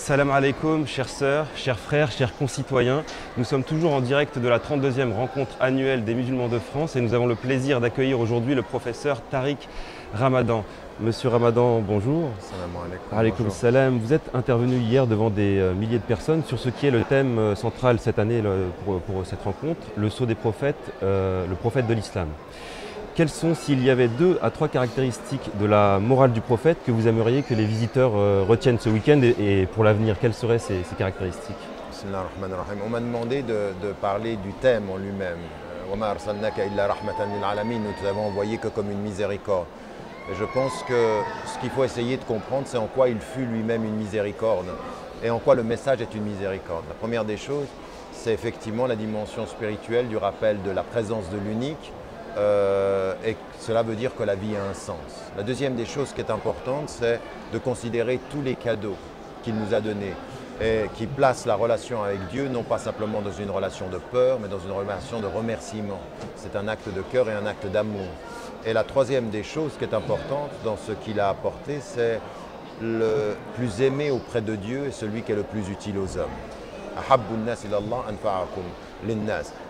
Salam alaikum, chères sœurs, chers frères, chers concitoyens. Nous sommes toujours en direct de la 32e rencontre annuelle des musulmans de France et nous avons le plaisir d'accueillir aujourd'hui le professeur Tariq Ramadan. Monsieur Ramadan, bonjour. Salam alaikum. Alaikum salam. Vous êtes intervenu hier devant des milliers de personnes sur ce qui est le thème central cette année pour cette rencontre, le sceau des prophètes, le prophète de l'islam. Quelles sont, s'il y avait 2 à 3 caractéristiques de la morale du prophète que vous aimeriez que les visiteurs retiennent ce week-end et pour l'avenir, quelles seraient ces caractéristiques? On m'a demandé de parler du thème en lui-même. Nous ne t'avons envoyé que comme une miséricorde. Et je pense que ce qu'il faut essayer de comprendre, c'est en quoi il fut lui-même une miséricorde et en quoi le message est une miséricorde. La première des choses, c'est effectivement la dimension spirituelle du rappel de la présence de l'unique. Et cela veut dire que la vie a un sens. La deuxième des choses qui est importante, c'est de considérer tous les cadeaux qu'il nous a donnés et qui placent la relation avec Dieu non pas simplement dans une relation de peur, mais dans une relation de remerciement. C'est un acte de cœur et un acte d'amour. Et la troisième des choses qui est importante dans ce qu'il a apporté, c'est le plus aimé auprès de Dieu et celui qui est le plus utile aux hommes.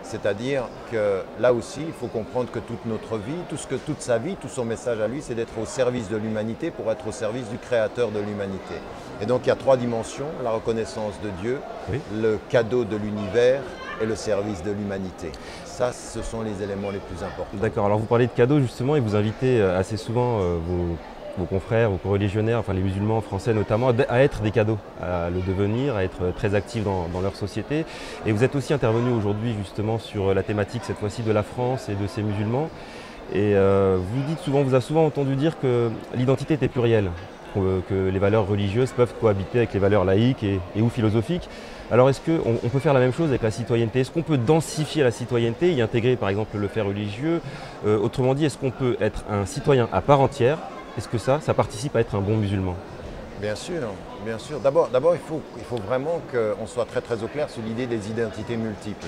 C'est-à-dire que là aussi, il faut comprendre que toute notre vie, toute sa vie, tout son message à lui, c'est d'être au service de l'humanité pour être au service du Créateur de l'humanité. Et donc il y a 3 dimensions, la reconnaissance de Dieu, oui, le cadeau de l'univers et le service de l'humanité. Ça, ce sont les éléments les plus importants. D'accord, alors vous parlez de cadeaux justement et vous invitez assez souvent vos confrères, vos coreligionnaires, enfin les musulmans français notamment, à être des cadeaux, à le devenir, à être très actifs dans leur société. Et vous êtes aussi intervenu aujourd'hui justement sur la thématique cette fois-ci de la France et de ses musulmans. Et vous dites souvent, vous avez souvent entendu dire que l'identité était plurielle, que les valeurs religieuses peuvent cohabiter avec les valeurs laïques et ou philosophiques. Alors est-ce qu'on peut faire la même chose avec la citoyenneté? Est-ce qu'on peut densifier la citoyenneté, y intégrer par exemple le fait religieux? Autrement dit, est-ce qu'on peut être un citoyen à part entière? Est-ce que ça participe à être un bon musulman? Bien sûr, bien sûr. D'abord, il faut vraiment qu'on soit très très au clair sur l'idée des identités multiples.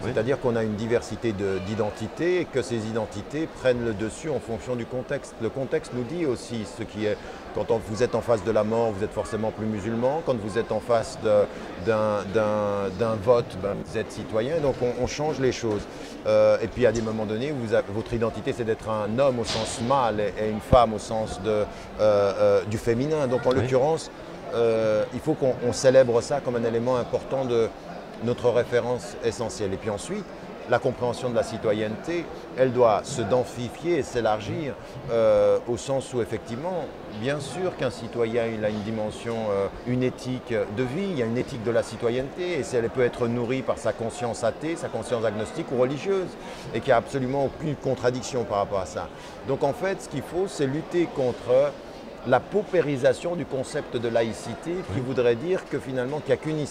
Oui. C'est-à-dire qu'on a une diversité d'identités et que ces identités prennent le dessus en fonction du contexte. Le contexte nous dit aussi ce qui est, quand vous êtes en face de la mort, vous êtes forcément plus musulman. Quand vous êtes en face d'un vote, vous êtes citoyen. Donc on change les choses. Et puis à des moments donnés, votre identité, c'est d'être un homme au sens mâle et une femme au sens du féminin. Donc en l'occurrence, il faut qu'on célèbre ça comme un élément important de notre référence essentielle. Et puis ensuite, la compréhension de la citoyenneté, elle doit se densifier et s'élargir au sens où effectivement, bien sûr qu'un citoyen il a une dimension, une éthique de vie, il y a une éthique de la citoyenneté et elle peut être nourrie par sa conscience athée, sa conscience agnostique ou religieuse et qu'il n'y a absolument aucune contradiction par rapport à ça. Donc en fait, ce qu'il faut, c'est lutter contre la paupérisation du concept de laïcité qui voudrait dire que finalement qu'il n'y a qu'une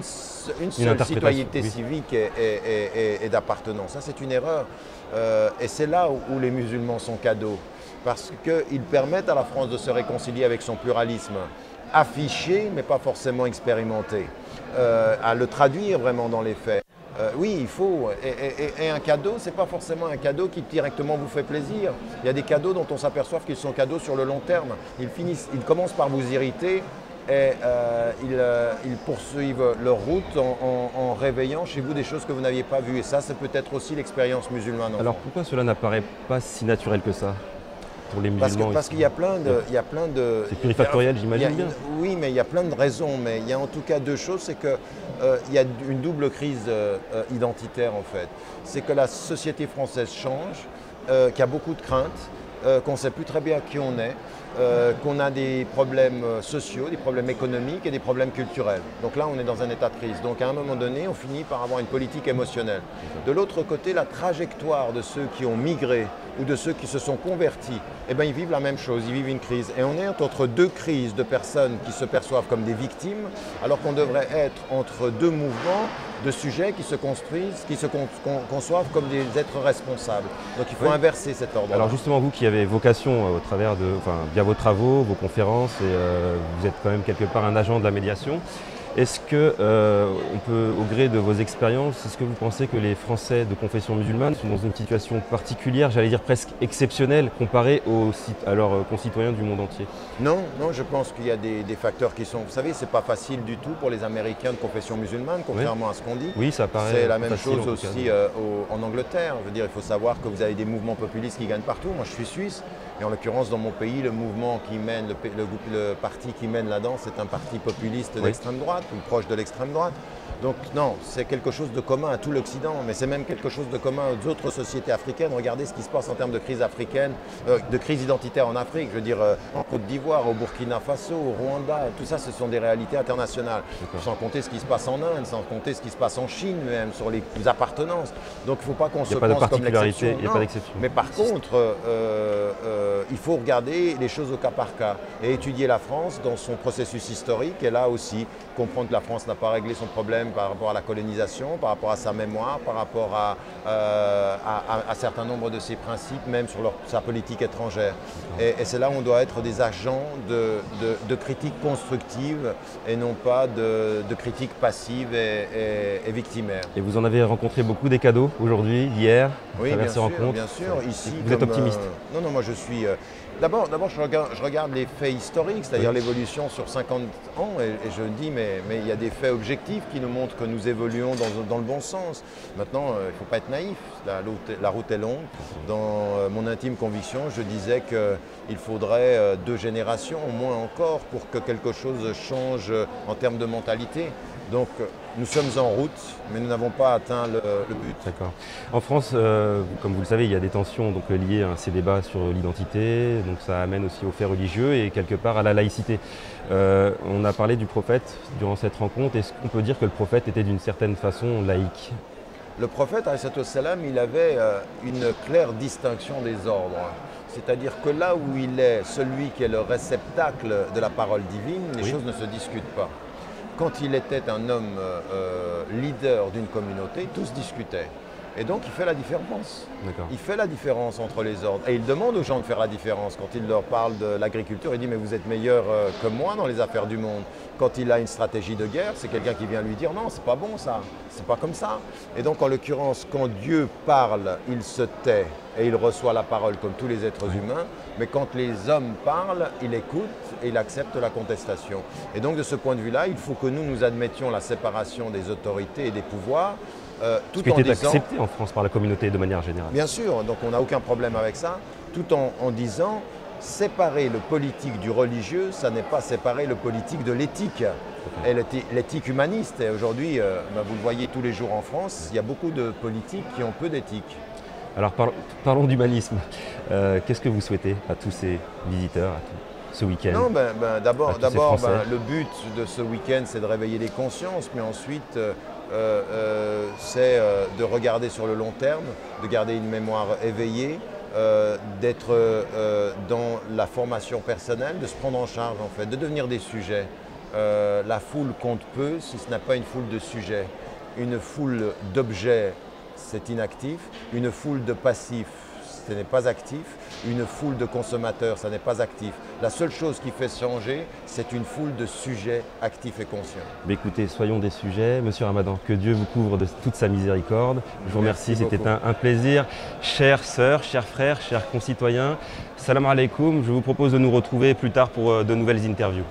seule citoyenneté civique et d'appartenance. Ça c'est une erreur et c'est là où les musulmans sont cadeaux parce qu'ils permettent à la France de se réconcilier avec son pluralisme affiché mais pas forcément expérimenté, à le traduire vraiment dans les faits. Oui, il faut. Et un cadeau, ce n'est pas forcément un cadeau qui directement vous fait plaisir. Il y a des cadeaux dont on s'aperçoit qu'ils sont cadeaux sur le long terme. Ils commencent par vous irriter et ils poursuivent leur route en réveillant chez vous des choses que vous n'aviez pas vues. Et ça, c'est peut-être aussi l'expérience musulmane. Alors pourquoi cela n'apparaît pas si naturel que ça pour les musulmans? Parce qu'il y a plein de... C'est plurifactoriel, j'imagine bien. Oui, mais il y a plein de raisons. Mais il y a en tout cas 2 choses. C'est qu'il y a une double crise identitaire en fait. C'est que la société française change, qu'il y a beaucoup de craintes, qu'on ne sait plus très bien qui on est, qu'on a des problèmes sociaux, des problèmes économiques et des problèmes culturels. Donc là, on est dans un état de crise. Donc à un moment donné, on finit par avoir une politique émotionnelle. De l'autre côté, la trajectoire de ceux qui ont migré ou de ceux qui se sont convertis, eh bien, ils vivent la même chose, ils vivent une crise. Et on est entre 2 crises de personnes qui se perçoivent comme des victimes, alors qu'on devrait être entre 2 mouvements de sujets qui se construisent, qui se conçoivent comme des êtres responsables. Donc il faut inverser cet ordre. Alors justement, vous qui avez vocation au travers via vos travaux, vos conférences, et vous êtes quand même quelque part un agent de la médiation, Est-ce que, on peut, au gré de vos expériences, est-ce que vous pensez que les Français de confession musulmane sont dans une situation particulière, j'allais dire presque exceptionnelle, comparée à leurs concitoyens du monde entier? Non, non, je pense qu'il y a des facteurs qui sont... Vous savez, c'est pas facile du tout pour les Américains de confession musulmane, contrairement à ce qu'on dit. Oui, ça paraît. C'est la même facile, chose aussi en Angleterre. Je veux dire, il faut savoir que vous avez des mouvements populistes qui gagnent partout. Moi, je suis suisse. Et en l'occurrence, dans mon pays, le mouvement qui mène, le parti qui mène là-dedans, c'est un parti populiste d'extrême droite ou proche de l'extrême droite. Donc non, c'est quelque chose de commun à tout l'Occident, mais c'est même quelque chose de commun aux autres sociétés africaines. Regardez ce qui se passe en termes de crise africaine, de crise identitaire en Afrique. Je veux dire, en Côte d'Ivoire, au Burkina Faso, au Rwanda, tout ça, ce sont des réalités internationales. Sans compter ce qui se passe en Inde, sans compter ce qui se passe en Chine, même sur les appartenances. Donc il ne faut pas qu'on se pense comme l'exception. Il n'y a pas d'exception. Mais par contre, il faut regarder les choses au cas par cas et étudier la France dans son processus historique. Et là aussi, comprendre que la France n'a pas réglé son problème par rapport à la colonisation, par rapport à sa mémoire, par rapport à un certain nombre de ses principes, même sur sa politique étrangère. Et c'est là où on doit être des agents de critique constructive et non pas de critique passive et victimaire. Et vous en avez rencontré beaucoup des cadeaux aujourd'hui, hier, oui, à travers ces rencontres? Bien sûr. Ici, vous êtes optimiste? Non, moi je suis... D'abord, je regarde les faits historiques, c'est-à-dire l'évolution sur 50 ans, et je dis, mais il y a des faits objectifs qui nous montrent que nous évoluons dans le bon sens. Maintenant, il ne faut pas être naïf, la route est longue. Dans mon intime conviction, je disais qu'il faudrait 2 générations, au moins encore, pour que quelque chose change en termes de mentalité. Donc, nous sommes en route, mais nous n'avons pas atteint le but. D'accord. En France, comme vous le savez, il y a des tensions liées à ces débats sur l'identité, donc ça amène aussi aux faits religieux et quelque part à la laïcité. On a parlé du prophète durant cette rencontre. Est-ce qu'on peut dire que le prophète était d'une certaine façon laïque? Le prophète, alayhi salam, il avait une claire distinction des ordres. C'est-à-dire que là où il est celui qui est le réceptacle de la parole divine, les choses ne se discutent pas. Quand il était un homme leader d'une communauté, tous discutaient. Et donc il fait la différence. Il fait la différence entre les ordres. Et il demande aux gens de faire la différence. Quand il leur parle de l'agriculture, il dit « mais vous êtes meilleurs que moi dans les affaires du monde ». Quand il a une stratégie de guerre, c'est quelqu'un qui vient lui dire « non, c'est pas bon ça, c'est pas comme ça ». Et donc en l'occurrence, quand Dieu parle, il se tait et il reçoit la parole comme tous les êtres humains. Mais quand les hommes parlent, il écoute et il accepte la contestation. Et donc de ce point de vue-là, il faut que nous admettions la séparation des autorités et des pouvoirs. Tout ce qui était accepté en France par la communauté de manière générale. Bien sûr, donc on n'a aucun problème avec ça, tout en disant séparer le politique du religieux, ça n'est pas séparer le politique de l'éthique. Et l'éthique humaniste, et aujourd'hui, vous le voyez tous les jours en France, il y a beaucoup de politiques qui ont peu d'éthique. Alors parlons d'humanisme. Qu'est-ce que vous souhaitez à tous ces visiteurs, ce week-end? Non, d'abord, le but de ce week-end, c'est de réveiller les consciences, mais ensuite, c'est de regarder sur le long terme, de garder une mémoire éveillée, d'être dans la formation personnelle, de se prendre en charge en fait, de devenir des sujets. La foule compte peu si ce n'est pas une foule de sujets. Une foule d'objets, c'est inactif. Une foule de passifs, ce n'est pas actif. Une foule de consommateurs, ça n'est pas actif. La seule chose qui fait changer, c'est une foule de sujets actifs et conscients. Mais écoutez, soyons des sujets. Monsieur Ramadan, que Dieu vous couvre de toute sa miséricorde. Je vous remercie, c'était un plaisir. Chères sœurs, chers frères, chers concitoyens, salam alaikum. Je vous propose de nous retrouver plus tard pour de nouvelles interviews.